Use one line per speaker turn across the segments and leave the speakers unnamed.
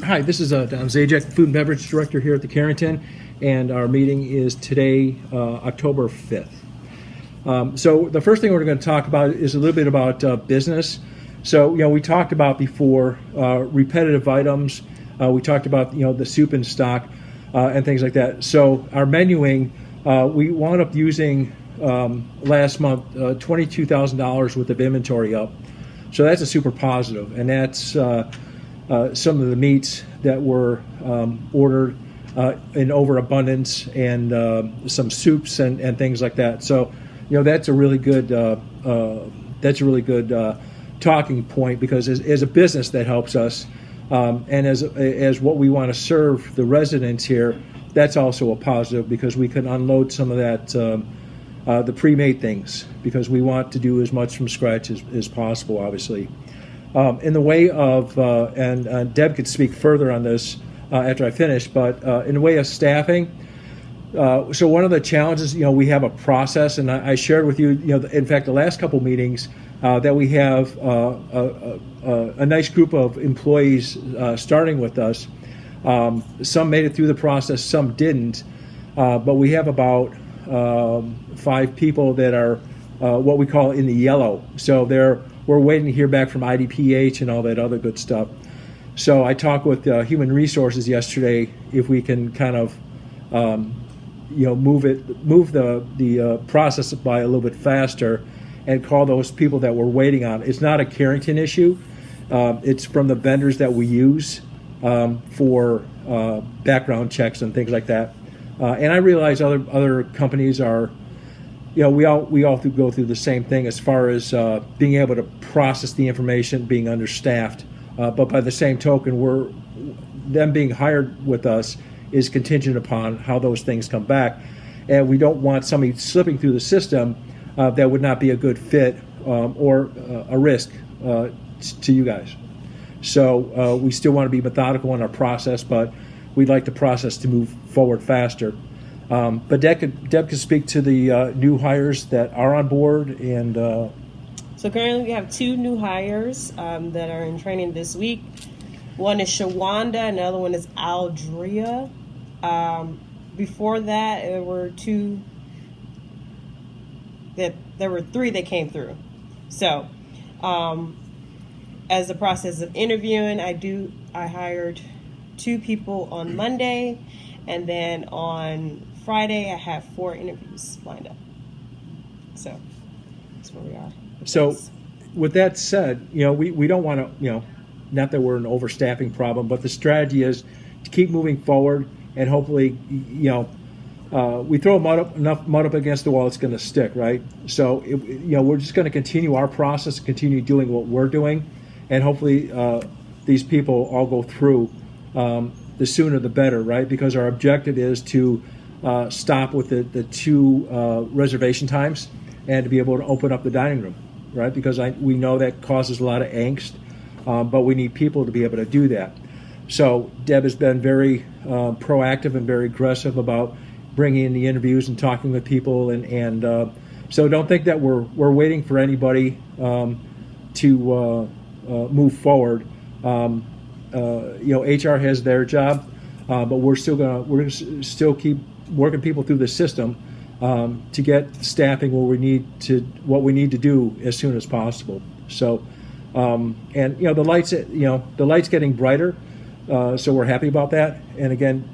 Hi, this is Don Zajac, Food and Beverage Director here at the Carrington, and our meeting is today, October 5th. So the first thing we're going to talk about is a little bit about business. So, we talked about before repetitive items. We talked about, the soup in stock and things like that. So our menuing, we wound up using last month $22,000 worth of inventory up. So that's a super positive, and that's some of the meats that were ordered in overabundance, and some soups and things like that. So, that's a really good talking point, because as a business that helps us, and as what we want to serve the residents here, that's also a positive, because we can unload some of that the pre-made things, because we want to do as much from scratch as possible, obviously. In the way of, and Deb could speak further on this after I finish, but in the way of staffing, so one of the challenges, we have a process, and I shared with you, in fact, the last couple meetings, that we have a nice group of employees starting with us. Some made it through the process, some didn't, but we have about 5 people that are what we call in the yellow. So we're waiting to hear back from IDPH and all that other good stuff. So I talked with Human Resources yesterday if we can kind of move the process by a little bit faster and call those people that we're waiting on. It's not a Carrington issue. It's from the vendors that we use for background checks and things like that. And I realize other companies are, we all go through the same thing as far as being able to process the information, being understaffed. But by the same token, them being hired with us is contingent upon how those things come back. And we don't want somebody slipping through the system that would not be a good fit or a risk to you guys. So we still want to be methodical in our process, but we'd like the process to move forward faster. But Deb could speak to the new hires that are on board. And
so currently we have 2 new hires that are in training this week. One is Shawanda, and the other one is Aldria. Before that, there were 3 that came through. So as the process of interviewing, I hired 2 people on Monday, and then on Friday I have 4 interviews lined up. So that's where we are.
So with that said, we don't want to, not that we're an overstaffing problem, but the strategy is to keep moving forward, and hopefully, we throw enough mud up against the wall, it's going to stick, right? So, we're just going to continue our process, continue doing what we're doing, and hopefully these people all go through. The sooner the better, right? Because our objective is to stop with the 2 reservation times, and to be able to open up the dining room, right? Because we know that causes a lot of angst, but we need people to be able to do that. So Deb has been very proactive and very aggressive about bringing in the interviews and talking with people, and so don't think that we're waiting for anybody to move forward. HR has their job, but we're still keep working people through the system to get staffing what we need to do as soon as possible. So, and the light's getting brighter, so we're happy about that. And again,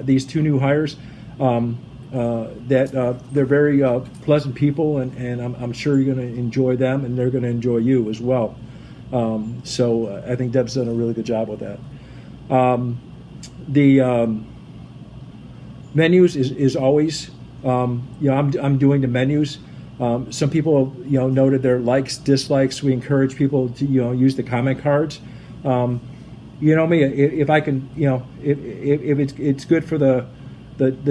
these 2 new hires, that they're very pleasant people, and I'm sure you're going to enjoy them, and they're going to enjoy you as well. So I think Deb's done a really good job with that. The menus is always, I'm doing the menus. Some people, noted their likes, dislikes. We encourage people to, use the comment cards. Me, if I can, if it's good for the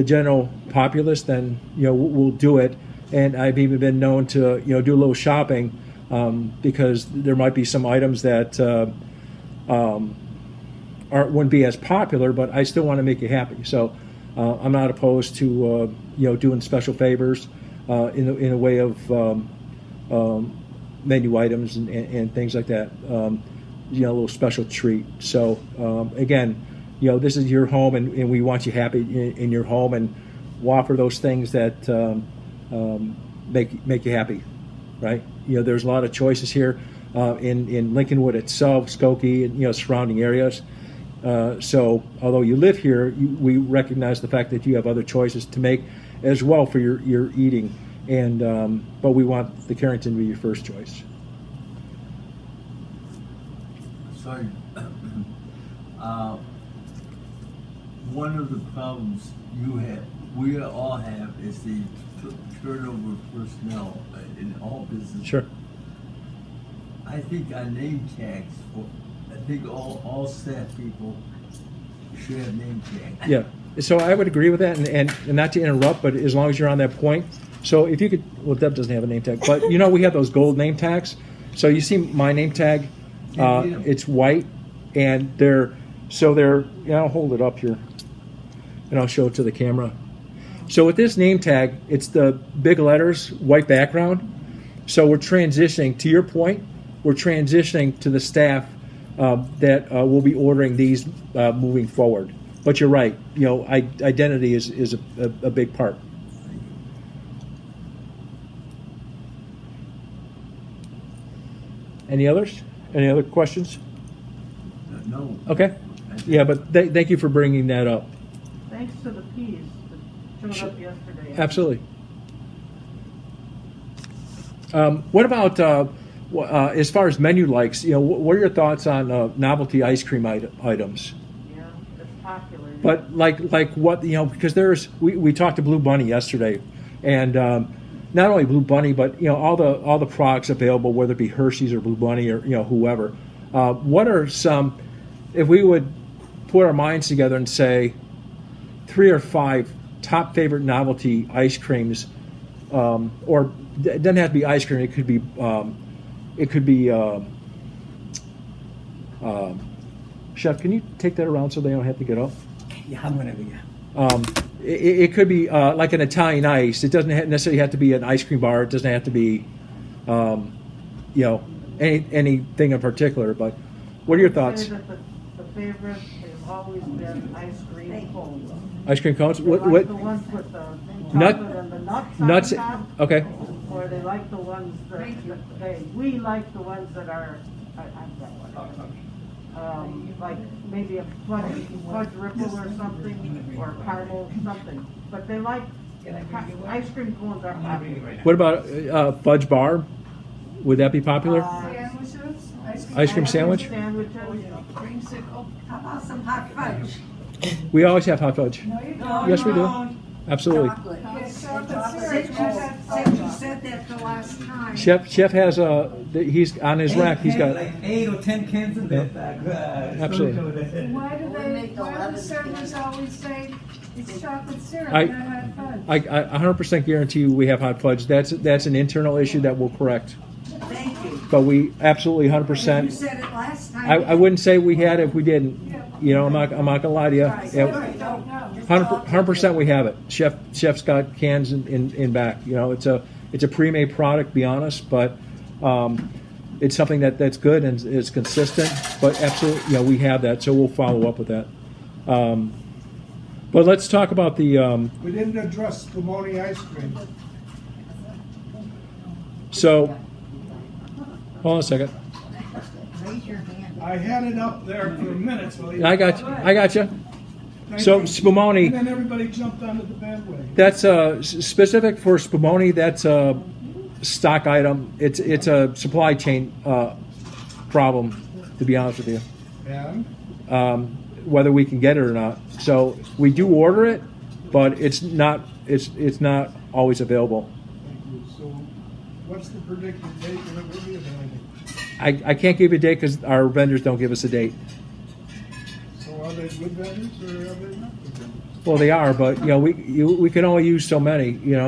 general populace, then, we'll do it. And I've even been known to, do a little shopping, because there might be some items that wouldn't be as popular, but I still want to make you happy. So I'm not opposed to doing special favors in a way of menu items and things like that. a little special treat. So again, this is your home, and we want you happy in your home, and we'll offer those things that make you happy, right? There's a lot of choices here in Lincolnwood itself, Skokie, and surrounding areas. So although you live here, we recognize the fact that you have other choices to make as well for your eating, and but we want the Carrington to be your first choice.
Sorry. One of the problems we all have, is the turnover of personnel in all businesses.
Sure.
I think our name tags, I think all staff people should have name tags.
Yeah. So I would agree with that, and not to interrupt, but as long as you're on that point. So if you could, well, Deb doesn't have a name tag, but we have those gold name tags. So you see my name tag, it's white, and I'll hold it up here, and I'll show it to the camera. So with this name tag, it's the big letters, white background. So we're transitioning, to your point, we're transitioning to the staff that will be ordering these moving forward. But you're right, identity is a big part. Any others? Any other questions?
No.
Okay. Yeah, but thank you for bringing that up.
Thanks to the peas that showed up yesterday.
Absolutely. What about as far as menu likes? What are your thoughts on novelty ice cream items?
Yeah, it's popular.
But like what because we talked to Blue Bunny yesterday, and not only Blue Bunny, but all the products available, whether it be Hershey's or Blue Bunny or whoever. What are some, if we would put our minds together and say 3 or 5 top favorite novelty ice creams, or it doesn't have to be ice cream. It could be. Chef, can you take that around so they don't have to get up?
Yeah, I'm gonna be.
It could be like an Italian ice. It doesn't necessarily have to be an ice cream bar. It doesn't have to be, anything in particular. But what are your thoughts?
Say that the favorite has always been ice cream cones.
Ice cream cones?
They
What?
like the ones with the chocolate and the nuts on top.
Okay.
Or they like the ones we like the ones that are, I've got one. Like maybe a fudge ripple or something, or caramel something. But they like, ice cream cones are popular.
What about fudge bar? Would that be popular?
Sandwiches,
Ice cream sandwich?
Sandwiches.
creamsicle.
How about some hot fudge?
We always have hot fudge.
No, you don't.
Yes, we do. Absolutely.
Chocolate.
Yes, chocolate
Since
syrup.
you said that the last time.
Chef has he's on his rack. He's got
like 8 or 10 cans of that back.
Absolutely.
Why do the servers always say it's chocolate syrup,
I-
not hot fudge?
I 100% guarantee you we have hot fudge. That's an internal issue that we'll correct.
Thank you.
But we absolutely
You
100%.
said it last time.
I wouldn't say we had it if we didn't. I'm not gonna lie to you.
Right.
Yeah,
I don't know.
100% we have it. Chef's got cans in back. It's a pre-made product, to be honest, but it's something that's good and is consistent. But absolutely, we have that, so we'll follow up with that. But let's talk about the.
We didn't address Spumoni ice cream.
So, hold on a second.
Raise your hand.
I had it up there for a minute. So
I got you. So Spumoni.
And then everybody jumped onto the bandwagon.
That's specific for Spumoni. That's a stock item. It's a supply chain problem, to be honest with you.
And
Whether we can get it or not. So we do order it, but it's not always available.
thank you. So what's the predicted date when it will be available?
I can't give you a date because our vendors don't give us a date.
So are they good vendors or are they not good vendors?
Well, they are, but we can only use so many.
Okay,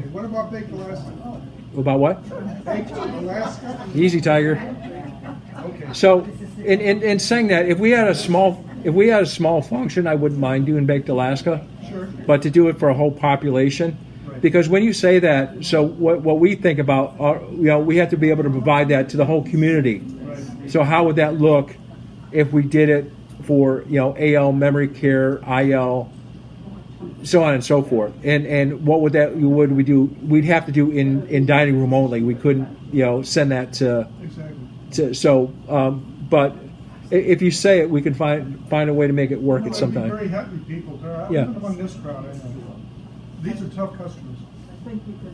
what about Baked Alaska?
About what?
Baked Alaska?
Easy, Tiger.
Okay.
So, in saying that, if we had a small function, I wouldn't mind doing Baked Alaska.
Sure.
But to do it for a whole population,
Right.
because when you say that, so what we think about, we have to be able to provide that to the whole community.
Right.
So how would that look if we did it for, AL, memory care, IL, so on and so forth? And what would we do? We'd have to do in dining room only. We couldn't, send that to,
Exactly.
but if you say it, we can find a way to make it work at some
I'd be
time.
very happy people.
Yeah.
Even among this crowd, I know. These are tough customers.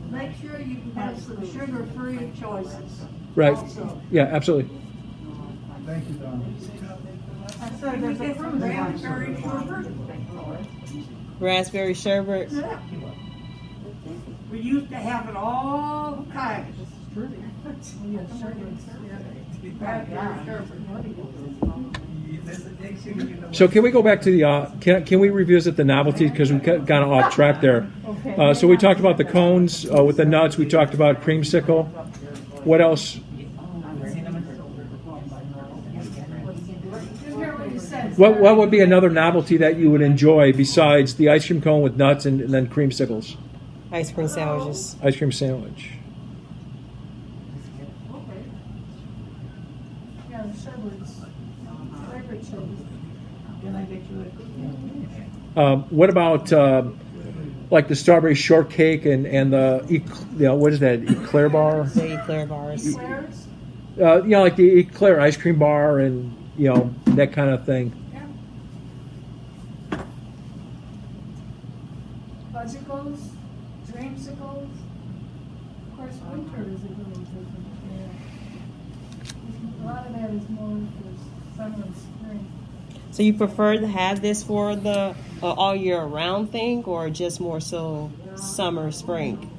Make sure you have some sugar-free choices.
Right.
Also.
Yeah, absolutely.
Thank you, Donna.
I said there's a cruise line.
Raspberry sherbet.
Raspberry sherbet.
Yeah. We used to have it all the time. Raspberry sherbet.
So can we go back to the, can we revisit the novelties, because we got kind of off track there.
Okay.
So we talked about the cones with the nuts. We talked about creamsicle. What else?
Just hear what he says.
What would be another novelty that you would enjoy besides the ice cream cone with nuts and then creamsicles?
Ice cream sandwiches.
Ice cream sandwich.
Yeah, the sherbets. Favorite sherbet.
What about like the strawberry shortcake and the what is that, eclair bar?
The eclair bars.
Eclairs?
Like the eclair ice cream bar and that kind of thing.
Yeah. Fudgicles, dreamsicles. Of course, winter is a good one. A lot of that is more for summer and spring.
So you prefer to have this for the all year round thing, or just more so summer, spring?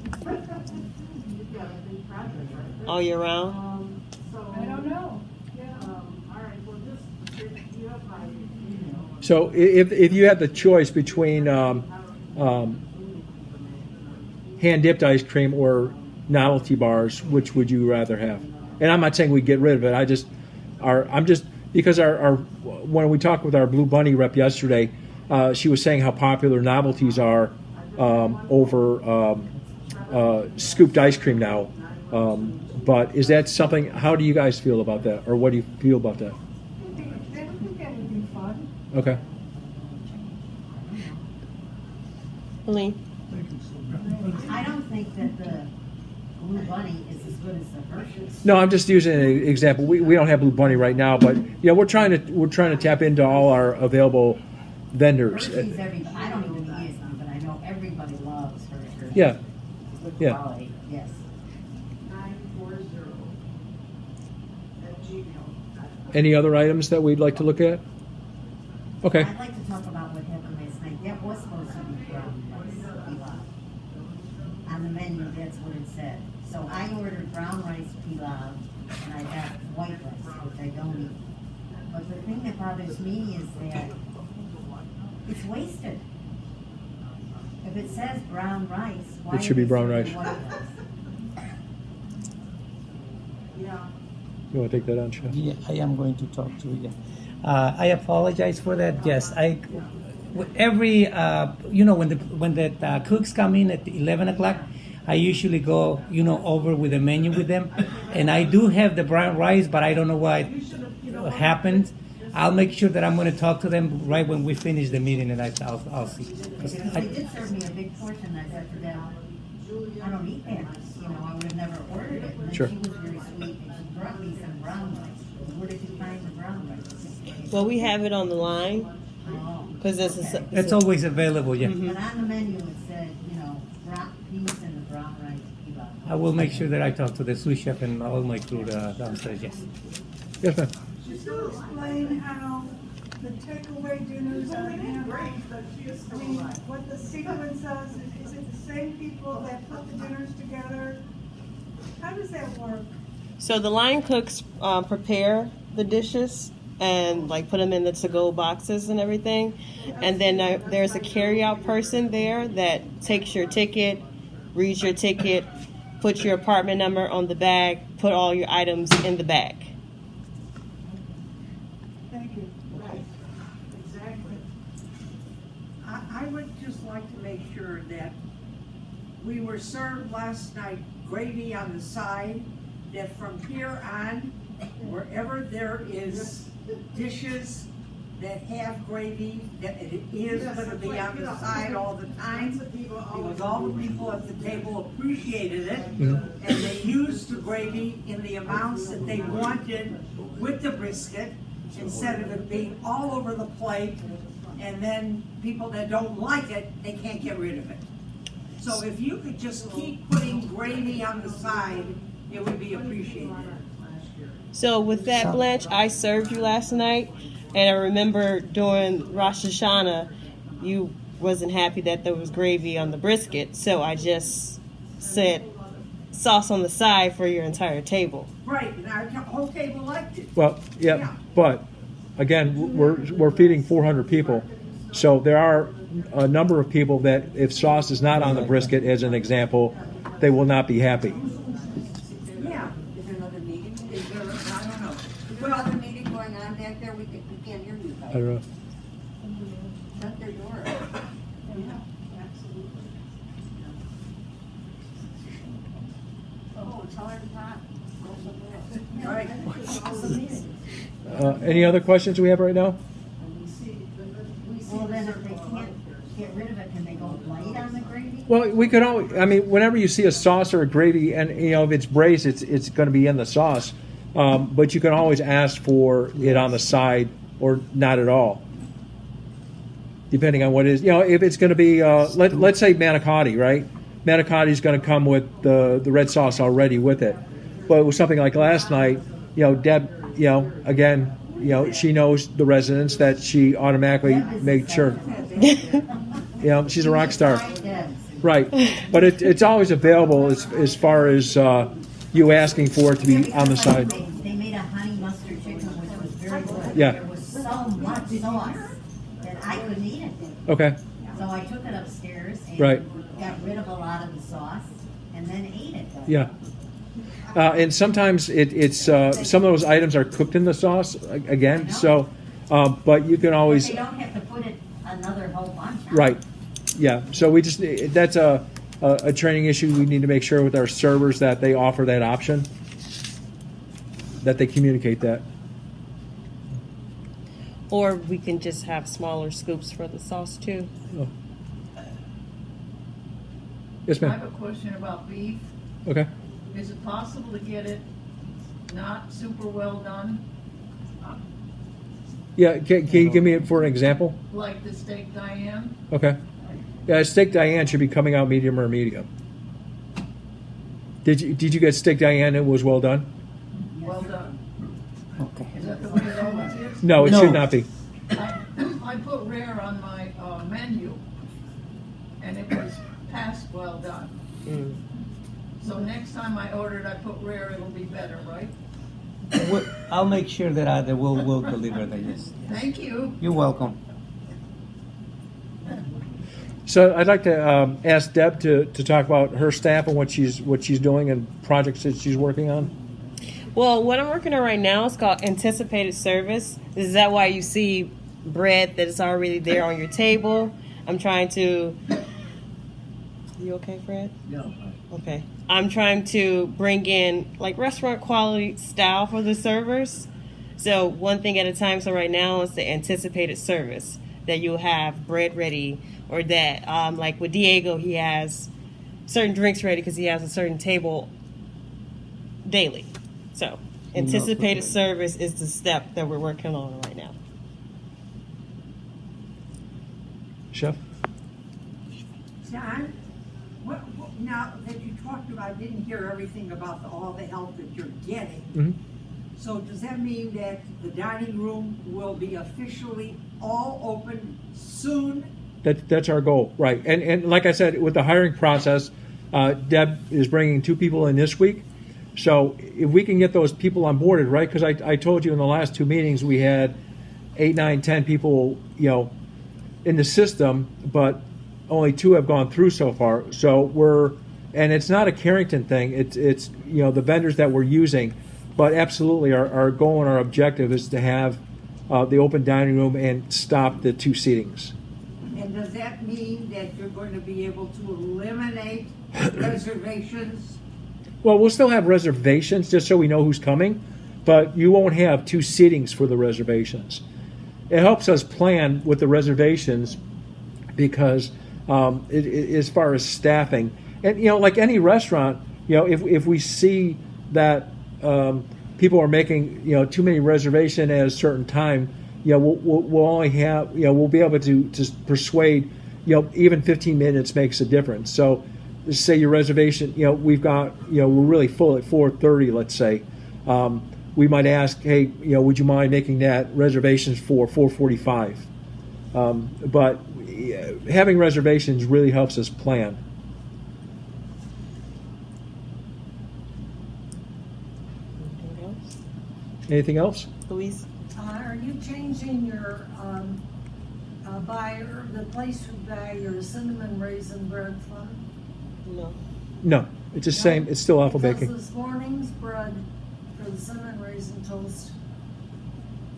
All year round?
I don't know. Yeah.
So if you had the choice between hand dipped ice cream or novelty bars, which would you rather have? And I'm not saying we get rid of it. I'm just because our when we talked with our Blue Bunny rep yesterday, she was saying how popular novelties are over scooped ice cream now. But is that something? How do you guys feel about that, or what do you feel about that?
I think that would be fun.
Okay.
Helene?
Thank you so much.
I don't think that the Blue Bunny is as good as the Hershey's.
No, I'm just using an example. We don't have Blue Bunny right now, but we're trying to tap into all our available vendors.
Hershey's, I don't even use them, but I know everybody loves Hershey's.
Yeah,
Good
yeah.
quality, yes.
940@gmail.com.
Any other items that we'd like to look at? Okay.
I'd like to talk about what happened last night. That was supposed to be brown rice pilaf. On the menu, that's what it said. So I ordered brown rice pilaf, and I got white rice, which I don't eat. But the thing that bothers me is that it's wasted. If it says brown rice, why
It should be
is
brown
there
rice.
white rice? Yeah.
You want to take that on, Chef?
Yeah, I am going to talk to you. I apologize for that. Yes, every when the cooks come in at 11 o'clock, I usually go over with the menu with them, and I do have the brown rice, but I don't know what happened. I'll make sure that I'm going to talk to them right when we finish the meeting, and I'll see.
Because they did serve me a big portion. I said to them, I don't eat that. I would have never ordered it. And then
Sure.
she was very sweet, and she brought me some brown rice. Where did you find the brown rice?
Well, we have it on the line
Oh.
because
It's always available. Yeah,
But on the menu it said, brown peas and the brown rice pilaf.
I will make sure that I talk to the sous chef and all my crew downstairs. Yes.
Yes, ma'am.
Could you explain how the takeaway dinners are handled? I mean, what the sequence is it the same people that put the dinners together? How does that work?
So the line cooks prepare the dishes and put them in the to-go boxes and everything, and then there's a carry-out person there that takes your ticket, reads your ticket, puts your apartment number on the bag, put all your items in the bag.
Thank you.
Right, exactly. I would just like to make sure that we were served last night gravy on the side, that from here on,
wherever there is dishes that have gravy, that it is gonna be on the side all the time, because all the people at the table appreciated it, and they used the gravy in the amounts that they wanted with the brisket, instead of it being all over the plate, and then people that don't like it, they can't get rid of it. So if you could just keep putting gravy on the side, it would be appreciated.
So with that, Blanche, I served you last night, and I remember during Rosh Hashanah, you wasn't happy that there was gravy on the brisket, so I just said sauce on the side for your entire table.
Right, and our whole table liked it.
Well, yeah, but again, we're feeding 400 people, so there are a number of people that if sauce is not on the brisket, as an example, they will not be happy.
Yeah.
Is there another meeting?
Is there, I don't know.
Is there another meeting going on back there? We can't hear you
I
guys.
don't know.
Shut their door. Oh, it's hard to talk.
Right.
Any other questions we have right now?
Well, then if they can't get rid of it, can they go light on the gravy?
Well, we could always, I mean, whenever you see a sauce or a gravy, and if it's braised, it's going to be in the sauce. But you can always ask for it on the side or not at all, depending on what it is. If it's going to be, let's say manicotti, right? Manicotti is going to come with the red sauce already with it. But with something like last night, Deb, again, she knows the residents that she automatically made sure. She's a rock star. Right. But it's always available as far as you asking for it to be on the side.
They made a honey mustard chicken, which was very good.
Yeah.
There was so much sauce that I couldn't eat it.
Okay.
So I took it upstairs and
Right.
got rid of a lot of the sauce and then ate it.
Yeah. And sometimes it's some of those items are cooked in the sauce again. So, but you can
But
always
they don't have to put it another whole bunch on.
right. Yeah. So we just that's a training issue. We need to make sure with our servers that they offer that option, that they communicate that.
Or we can just have smaller scoops for the sauce too.
Oh. Yes,
I have
ma'am.
a question about beef.
Okay.
Is it possible to get it not super well done,
Yeah. Can you give me it for an example?
like the steak Diane?
Okay. Yeah, steak Diane should be coming out medium or medium. Did you get steak Diane? It was well done.
Well done.
Okay.
Is that the way it always is?
No, it
No.
should not be.
I put rare on my menu, and it was past well done. So next time I order it, I put rare, it'll be better, right?
I'll make sure that we'll deliver that. Yes.
Thank you.
You're welcome.
So I'd like to ask Deb to talk about her staff and what she's doing and projects that she's working on.
Well, what I'm working on right now is called anticipated service. Is that why you see bread that is already there on your table? I'm trying to. You okay, Fred?
No.
Okay. I'm trying to bring in like restaurant quality style for the servers. So one thing at a time. So right now it's the anticipated service that you'll have bread ready, or that like with Diego, he has certain drinks ready because he has a certain table daily. So anticipated service is the step that we're working on right now.
Chef?
John, now that you talked about, I didn't hear everything about all the help that you're getting.
Mm-hmm.
So does that mean that the dining room will be officially all open soon?
That's our goal, right? And like I said, with the hiring process, Deb is bringing 2 people in this week. So if we can get those people onboarded, right? Because I told you in the last 2 meetings we had 8, 9, 10 people, in the system, but only 2 have gone through so far. So and it's not a Carrington thing. It's the vendors that we're using, but absolutely our goal and our objective is to have the open dining room and stop the 2 seatings.
And does that mean that you're going to be able to eliminate reservations?
Well, we'll still have reservations just so we know who's coming, but you won't have 2 seatings for the reservations. It helps us plan with the reservations because as far as staffing, and like any restaurant, if we see that people are making too many reservations at a certain time, we'll only have we'll be able to persuade even 15 minutes makes a difference. So say your reservation, we've got we're really full at 4:30, let's say. We might ask, hey, would you mind making that reservations for 4:45? But having reservations really helps us plan. Anything else?
Louise?
Are you changing your buyer, the place you buy your cinnamon raisin bread from?
No.
No, it's the same. It's still Alpha
Because
Baking.
this morning's bread for the cinnamon raisin toast,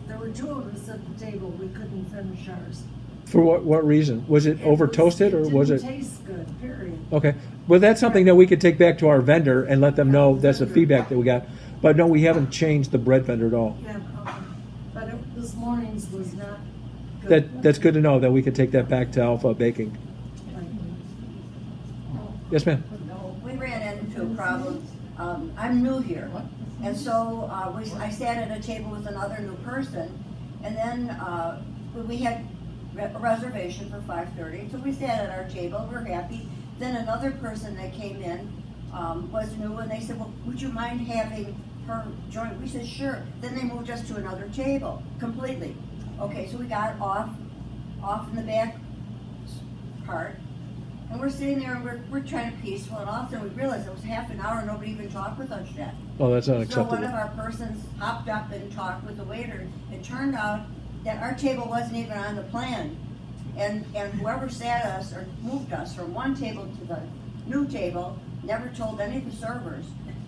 there were 2 of us at the table, we couldn't finish ours.
For what reason? Was it over toasted or was it?
Didn't taste good, period.
Okay. Well, that's something that we could take back to our vendor and let them know that's the feedback that we got. But no, we haven't changed the bread vendor at all.
Yeah, but this morning's was not good.
That's good to know that we could take that back to Alpha Baking. Yes, ma'am.
We ran into a problem. I'm new here, and so I sat at a table with another new person, and then we had a reservation for 5:30. So we sat at our table. We're happy. Then another person that came in was new, and they said, "Well, would you mind having her join?" We said, "Sure." Then they moved us to another table completely. Okay, so we got off in the back part. And we're sitting there and we're trying to peaceful, and all of a sudden we realized it was half an hour and nobody even talked with us yet.
Oh, that's
So
unacceptable.
one of our persons hopped up and talked with the waiter. It turned out that our table wasn't even on the plan. And whoever sat us or moved us from one table to the new table never told any of the servers.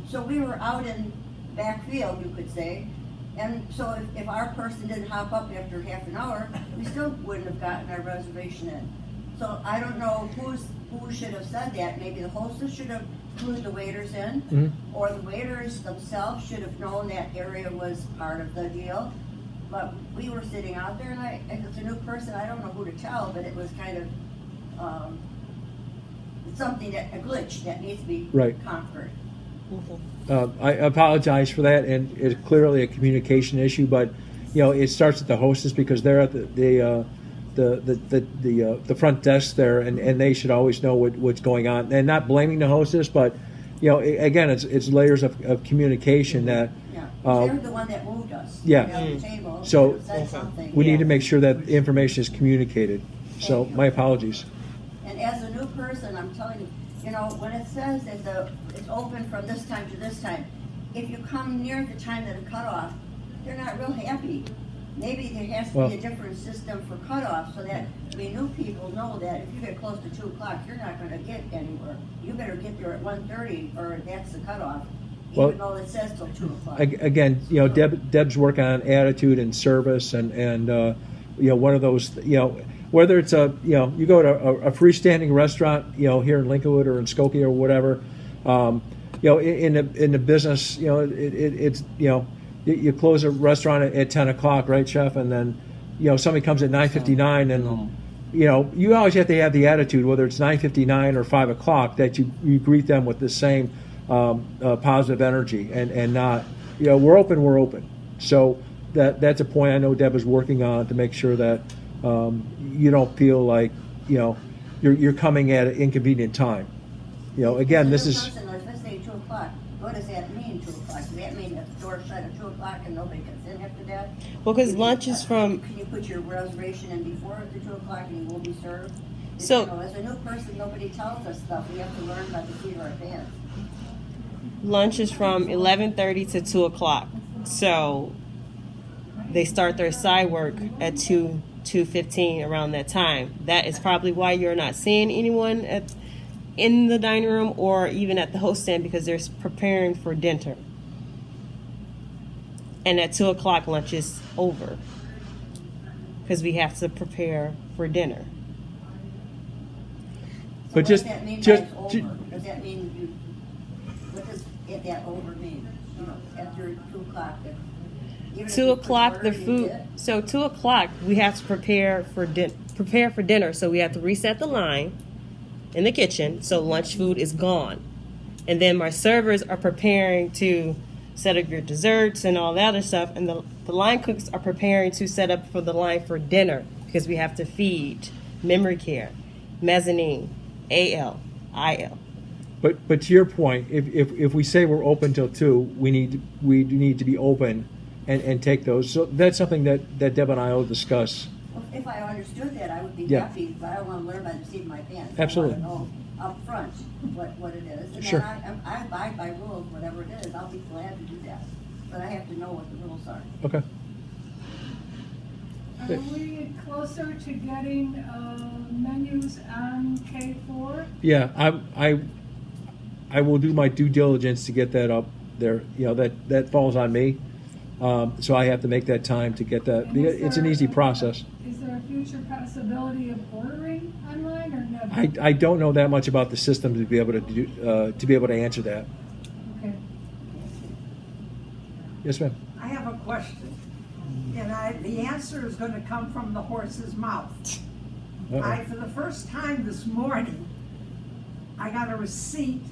So we were out in backfield, you could say. And so if our person didn't hop up after half an hour, we still wouldn't have gotten our reservation in. So I don't know who should have said that. Maybe the hostess should have clued the waiters in, or the waiters themselves should have known that area was part of the deal. But we were sitting out there, and as a new person, I don't know who to tell, but it was kind of something a glitch that needs to be conquered.
I apologize for that, and it's clearly a communication issue. But it starts at the hostess because they're at the front desk there, and they should always know what's going on. And not blaming the hostess, but again, it's layers of communication that.
They're the one that moved us.
Yeah.
Down the table,
So
said something.
we need to make sure that the information is communicated. So my apologies.
And as a new person, I'm telling you, when it says that it's open from this time to this time, if you come near the time that it cut off, they're not real happy. Maybe there has to be a different system for cutoff so that we new people know that if you get close to 2 o'clock, you're not going to get anywhere. You better get there at 1:30 or that's the cutoff, even though it says till 2 o'clock.
Again, Deb's working on attitude and service, and one of those, whether it's you go to a freestanding restaurant, here in Lincolnwood or in Skokie or whatever, in the business, it's you close a restaurant at 10 o'clock, right, chef? And then, somebody comes at 9:59, and you always have to have the attitude, whether it's 9:59 or 5 o'clock, that you greet them with the same positive energy, and not, we're open. So that's a point I know Deb is working on to make sure that you don't feel like you're coming at an inconvenient time. Again, this is.
Let's say 2 o'clock. What does that mean, 2 o'clock? Does that mean that the door's shut at 2 o'clock and nobody comes in after that?
Well, because lunch is from.
Can you put your reservation in before the 2 o'clock and you will be served?
So,
as a new person, nobody tells us stuff. We have to learn by the seat of our pants.
Lunch is from 11:30 to 2 o'clock. So they start their side work at 2:15 around that time. That is probably why you're not seeing anyone in the dining room or even at the host stand, because they're preparing for dinner. And at 2 o'clock, lunch is over because we have to prepare for dinner.
So
But
what
just-
does that mean
just-
by it's over? Does that mean what does that over mean? After 2 o'clock, Even if
2
you put
o'clock the
order and you
food.
get-
So 2 o'clock we have to prepare for dinner. So we have to reset the line in the kitchen. So lunch food is gone, and then my servers are preparing to set up your desserts and all that other stuff, and the line cooks are preparing to set up for the line for dinner because we have to feed memory care, mezzanine, AL, IL.
But to your point, if we say we're open till 2, we need to be open and take those. So that's something that Deb and I will discuss.
Well, if I understood that, I would be
Yeah.
happy, but I don't want to learn by the seat of my pants.
Absolutely.
I want to know up front what it is. And
Sure.
then I abide by rules, whatever it is. I'll be glad to do that. But I have to know what the rules are.
Okay.
Are we closer to getting menus on K4?
Yeah, I will do my due diligence to get that up there. You know, that falls on me. So I have to make that time to get that.
And is
It's an
there-
easy process.
Is there a future possibility of ordering online or never?
I don't know that much about the system to be able to answer that.
Okay.
Yes, ma'am.
I have a question, and the answer is gonna come from the horse's mouth.
Uh-oh.
For the first time this morning, I got a receipt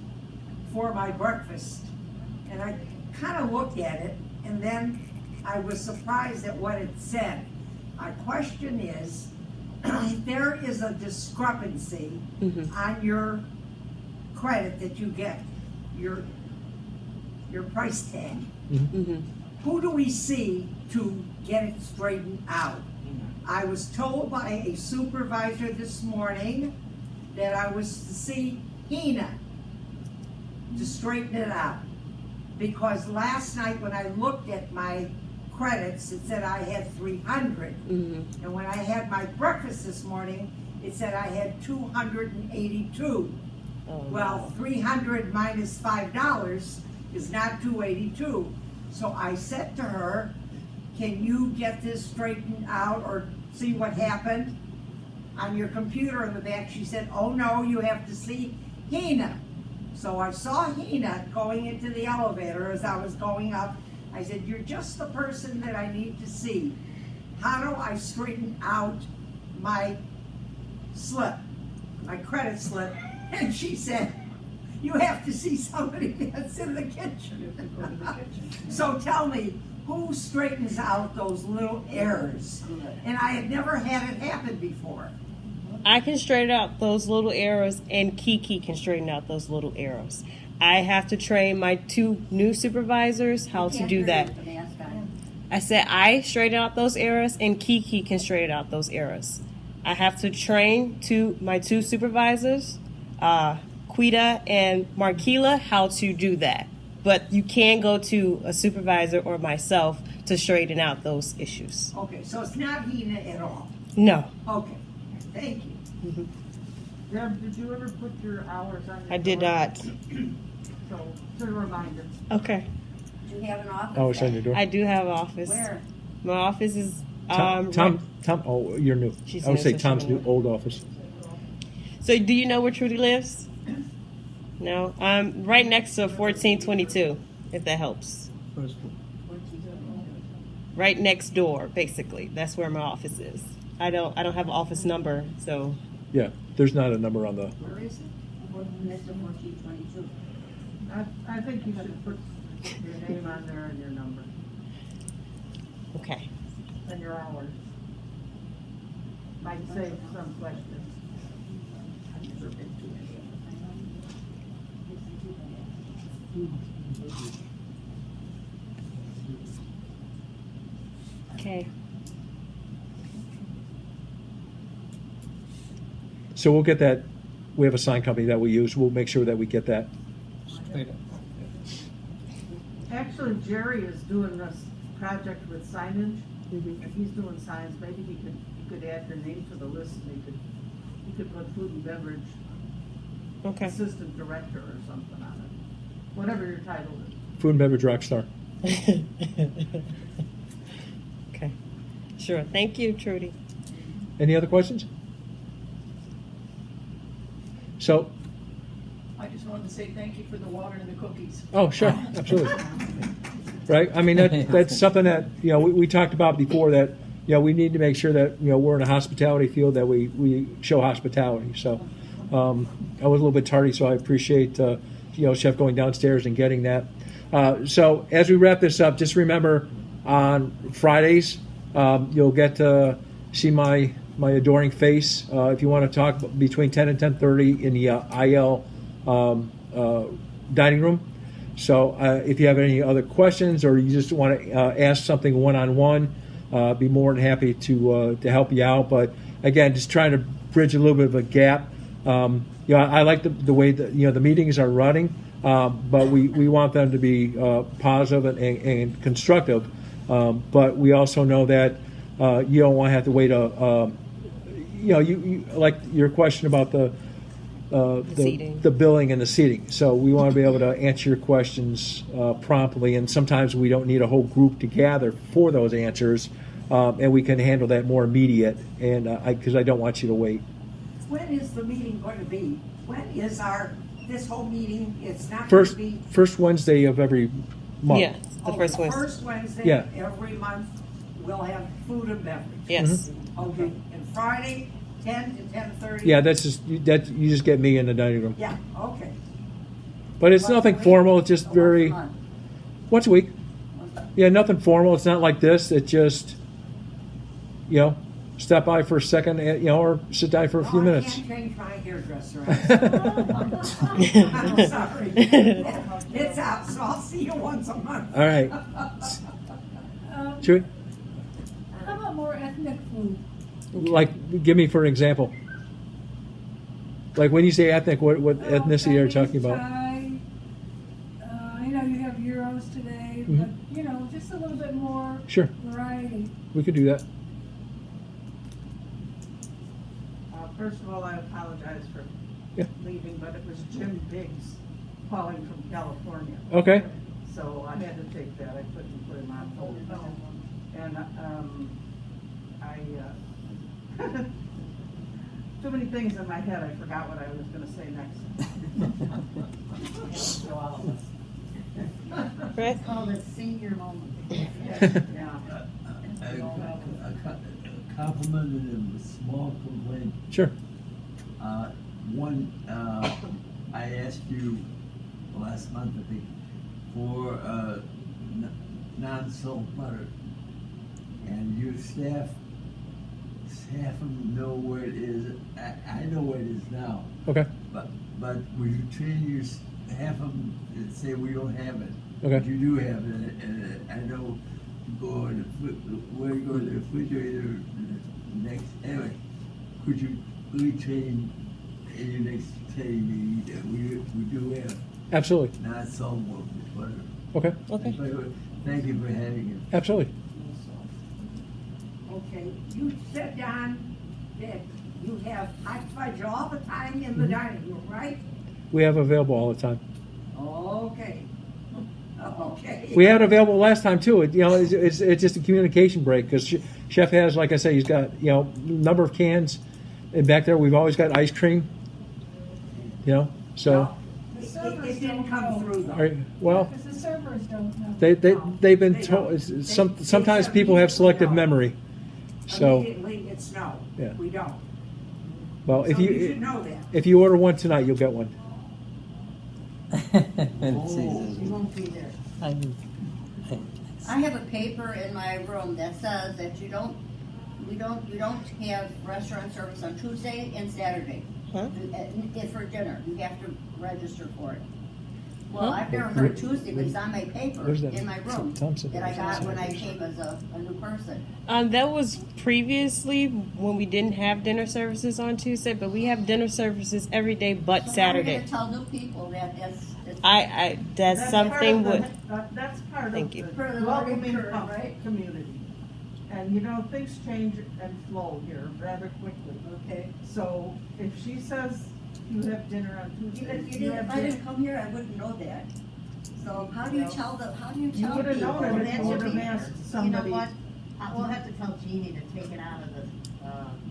for my breakfast, and I kinda looked at it, and then I was surprised at what it said. My question is, there is a discrepancy on your credit that you get, your price tag. Who do we see to get it straightened out? I was told by a supervisor this morning that I was to see Hina to straighten it out. Because last night when I looked at my credits, it said I had 300. And when I had my breakfast this morning, it said I had 282. Well, 300 minus $5 is not 282. So I said to her, can you get this straightened out or see what happened? On your computer in the back, she said, oh no, you have to see Hina. So I saw Hina going into the elevator as I was going up. I said, you're just the person that I need to see. How do I straighten out my slip, my credit slip? And she said, you have to see somebody that's in the kitchen. So tell me, who straightens out those little errors? And I had never had it happen before.
I can straighten out those little errors, and Kiki can straighten out those little errors. I have to train my 2 new supervisors how to do that. I said I straighten out those errors, and Kiki can straighten out those errors. I have to train my 2 supervisors, Quita and Marquila, how to do that. But you can go to a supervisor or myself to straighten out those issues.
Okay, so it's not Hina at all.
No.
Okay, thank you.
Deb, did you ever put your hours on your
I did
door?
not.
So, to remind us.
Okay.
Do you have an office?
Oh, it's on your door.
I do have an office.
Where?
My office is
Tom. Oh, you're new.
She's
I would
new,
say
so she
Tom's
don't
new
know.
old office.
So do you know where Trudy lives? No. Right next to 1422, if that helps. Right next door, basically. That's where my office is. I don't have an office number, so
Yeah, there's not a number on the.
Where is it? Mr. 1422.
I think you should put your name on there and your number
okay.
and your hours. Might save some questions. I've never been to any of them.
Okay.
So we'll get that. We have a sign company that we use. We'll make sure that we get that.
Actually, Jerry is doing this project with signage. If he's doing signs, maybe he could add your name to the list and he could put food and beverage
Okay.
assistant director or something on it. Whatever your title is.
Food and beverage rock star.
Okay. Sure. Thank you, Trudy.
Any other questions? So,
I just wanted to say thank you for the water and the cookies.
oh, sure, absolutely. right? I mean, that's something that, we talked about before, that, we need to make sure that, we're in a hospitality field, that we show hospitality. So I was a little bit tardy, so I appreciate, Chef going downstairs and getting that. So as we wrap this up, just remember on Fridays, you'll get to see my adoring face. If you want to talk between 10 and 10:30 in the IL dining room. So if you have any other questions, or you just want to ask something one-on-one, be more than happy to help you out. But again, just trying to bridge a little bit of a gap. I like the way that the meetings are running, but we want them to be positive and constructive. But we also know that you don't want to have to wait you like your question about the billing and the seating. So we want to be able to answer your questions promptly, and sometimes we don't need a whole group to gather for those answers, and we can handle that more immediate. And because I don't want you to wait.
When is the meeting going to be? When is this whole meeting? It's not
First
going to be.
first Wednesday of every month.
Yeah, the first Wednesday.
First Wednesday
Yeah.
every month, we'll have food and beverage.
Yes.
Okay, and Friday, 10 to 10:30?
Yeah, that's just you just get me in the dining room.
Yeah, okay.
But it's
Once a
nothing
week?
formal. It's just
Or
very
once a month?
once a week.
Once a-
Yeah, nothing formal. It's not like this. It's just step by for a second, or sit down for a few minutes.
I can't change my hairdresser. I'm sorry. It's out, so I'll see you once a month.
All right. Chewy?
How about more ethnic food?
Like, give me for an example. Like when you say ethnic, what ethnicity are you talking about?
Thai, I know you have Euros today,
Mhm.
but just a little bit more
Sure,
variety.
we could do that.
First of all, I apologize for
Yeah.
leaving, but it was Jim Biggs calling from California.
Okay.
So I had to take that. I couldn't put him on hold. And too many things in my head. I forgot what I was going to say next.
Right?
It's called a senior moment.
Yeah.
A compliment and a small complaint.
Sure.
I asked you last month, I think, for non-salt butter, and your staff them know where it is. I know where it is now,
Okay.
but would you train your half of them and say we don't have it?
Okay.
But you do have it, and I know you go to where you go to the refrigerator next. Anyway, could you retrain in your next training meeting that we do have
Absolutely.
non-salt butter?
Okay.
Okay.
Thank you for having it.
Absolutely.
Okay, you said, Don, that you have hot fudge all the time in the dining room, right?
We have available all the time.
Okay. Okay.
We had it available last time too. It's just a communication break because Chef has, like I say, he's got number of cans, and back there we've always got ice cream. So.
The
It
servers
didn't
don't
come
know.
through though.
All right, well,
Because the servers don't know.
they've been
They
told.
don't.
Sometimes
They
people have selective
immediately know.
memory. So,
Immediately, it's no.
Yeah.
We don't.
well,
So you should know that.
if you order one tonight, you'll get one.
You won't be there.
I have a paper in my room that says that you don't have restaurant service on Tuesday and Saturday.
Huh?
For dinner, you have to register for it. Well,
Huh?
I've never heard Tuesday, but it's on my paper
Where's that?
in my room
Thompson.
that I got when I came as a new person.
That was previously when we didn't have dinner services on Tuesday, but we have dinner services every day but
So
Saturday.
I'm gonna tell new people that that's
That's something
part
with.
of that's part
Thank
of
you.
the
Part of the
welcoming
learning curve, right?
community. And things change and flow here rather quickly.
Okay.
So if she says you have dinner on Tuesday,
If I didn't come here, I wouldn't know that. So how do you tell
You
people?
would have known it if
That's
you would
your
have
paper.
asked
You know
somebody.
what? We'll have to tell Jeannie to take it out of the,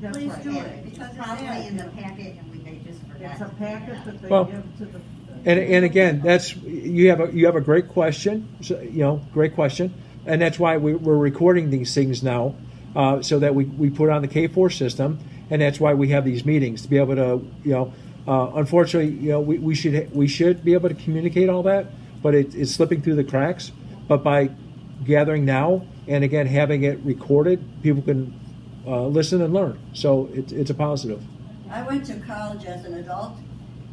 That's
Please
right.
do
and
it, because
it's
it's
probably
there.
in the packet and they just forgot.
It's a
to take it
packet
out.
that they
Well,
give to the
And again, that's you have a great question. So, great question, and that's why we're recording these things now, so that we put on the K4 system, and that's why we have these meetings to be able to unfortunately we should be able to communicate all that, but it's slipping through the cracks. But by gathering now and again having it recorded, people can listen and learn. So it's a positive.
I went to college as an adult,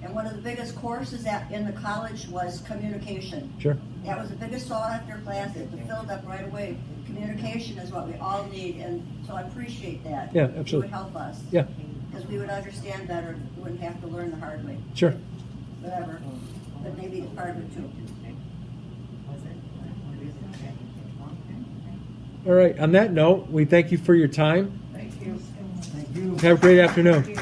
and one of the biggest courses in the college was communication.
Sure.
That was the biggest sought after class. It filled up right away. Communication is what we all need, and so I appreciate that.
Yeah,
It
absolutely.
would help us.
Yeah.
Because we would understand better. We wouldn't have to learn the hard way.
Sure.
Whatever. But maybe the hard way too.
All right. On that note, we thank you for your time.
Thank you.
Thank you.
Have a great afternoon.